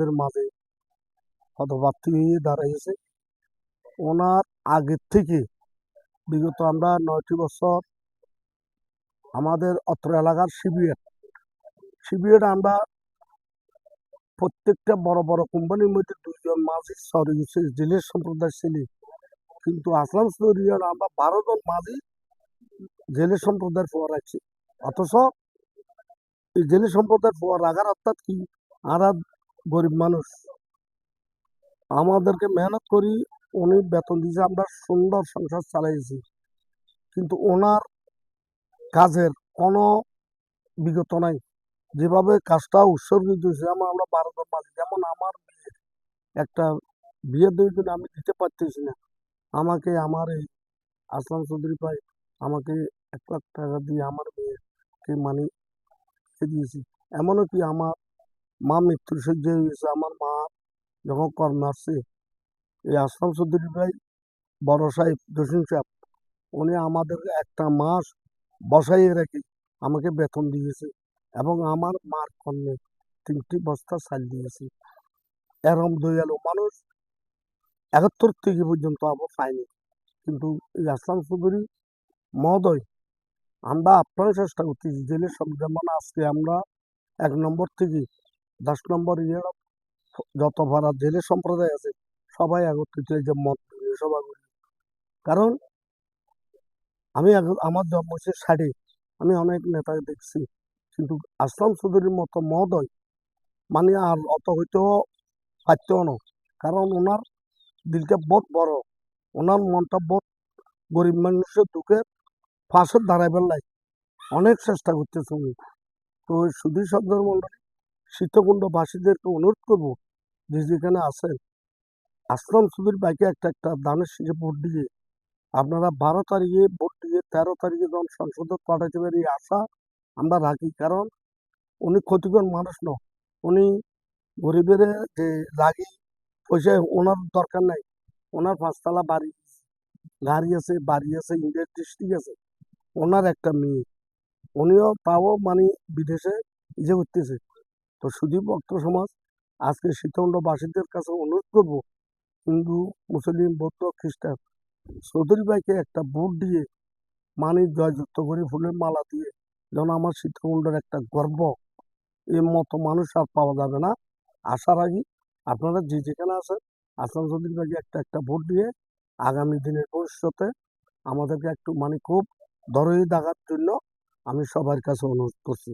এর মাঝে পদপ্রার্থী হয়ে দাঁড়িয়েছে। ওনার আগের থেকে বিগত আমরা ৯টি বছর আমাদের অত্র এলাকার শিবির আমরা প্রত্যেকটা বড় বড় কোম্পানির মধ্যে ২জন মাঝি সরি জেলের সম্প্রদায় ছিলি, কিন্তু আসলাম ইউনিয়ন আমরা ১২জন মাঝি জেলের সম্প্রদায়ের ফোয়া রাখছি। অথচ এই জেলে সম্প্রদায়ের ফোয়া রাখার অর্থাৎ কি, আমরা গরিব মানুষ, আমাদেরকে মেহনত করি, উনি বেতন দিয়েছে, আমরা সুন্দর সংসার চালাইছি। কিন্তু ওনার কাজের কোনো বিগত নাই। যেভাবে কাজটা উৎসর্গিত হয়েছে, আমরা ১২জন মাঝি, যেমন আমার একটা বিয়ের দিন আমি দিতে পারতেছি না, আমাকে আমার এই আসলাম চৌধুরী ভাই আমাকে ১ লাখ টাকা দিয়ে আমার মেয়েকে মানি দিয়েছি। এমনও কি আমার মা মৃত্যুর শয্যায় হয়েছে, আমার মা যখন কর্মে আসছে, এই আসলাম চৌধুরী ভাই বড় সাহেব জসিম সাহেব উনি আমাদের একটা মাস বসাইয়ে রেখে আমাকে বেতন দিয়েছে এবং আমার মার কর্মে ৩টি বস্তা চাল দিয়েছে। এরম দয়ালু মানুষ ৭১ থেকে পর্যন্ত আবার পাইনি। কিন্তু এই আসলাম চৌধুরী মহোদয়, আমরা আপ্রাণ চেষ্টা করতেছি জেলের সব, যেমন আজকে আমরা ১ নম্বর থেকে ১০ নম্বর যত ভাড়া জেলের সম্প্রদায় আছে সবাই একত্রিত এই যে মত সভা করি। কারণ আমি আমার জন্ম হচ্ছে ৬০, আমি অনেক নেতাকে দেখছি, কিন্তু আসলাম চৌধুরীর মতো মহোদয় মানে আর অত হইতেও পারতেও না। কারণ ওনার দিলটা বহুত বড়, ওনার মনটা বহুত গরিব মানুষের দুঃখের পাশে দাঁড়াইবার লাই অনেক চেষ্টা করতেছে উনি। তো সুধী সদর মন্ডলী সীতাকুণ্ডবাসীদেরকে অনুরোধ করবো, যে যেখানে আছেন আসলাম চৌধুরী ভাইকে একটা দানের শীষে ভোট দিয়ে আপনারা ১২ তারিখে ভোট দিয়ে ১৩ তারিখে যখন সংসদে পাঠাইতে পারি এই আশা আমরা রাখি। কারণ উনি ক্ষতিকর মানুষ ন, উনি গরিবের যে লাগি পয়সা ওনার দরকার নাই। ওনার ৫ তলা বাড়ি, গাড়ি আছে, বাড়ি আছে, ইন্ডিয়ার ডিস্ট্রিক্ট আছে, ওনার একটা মেয়ে, উনিও তাও মানে বিদেশে ইয়ে করতেছে। তো শুধু ভক্ত সমাজ আজকে সীতাকুণ্ডবাসীদের কাছে অনুরোধ করব, হিন্দু, মুসলিম, বৌদ্ধ, খ্রিস্টান চৌধুরী ভাইকে একটা ভোট দিয়ে মানে জয়যুক্ত করে ফুলের মালা দিয়ে, যেন আমার সীতাকুণ্ডের একটা গর্ব, এর মতো মানুষ আর পাওয়া যাবে না। আশা রাখি আপনারা যে যেখানে আছেন আসলাম চৌধুরী ভাইকে একটা ভোট দিয়ে আগামী দিনের ভবিষ্যতে আমাদেরকে একটু মানে খুব দরই দেখার জন্য আমি সবার কাছে অনুরোধ করছি।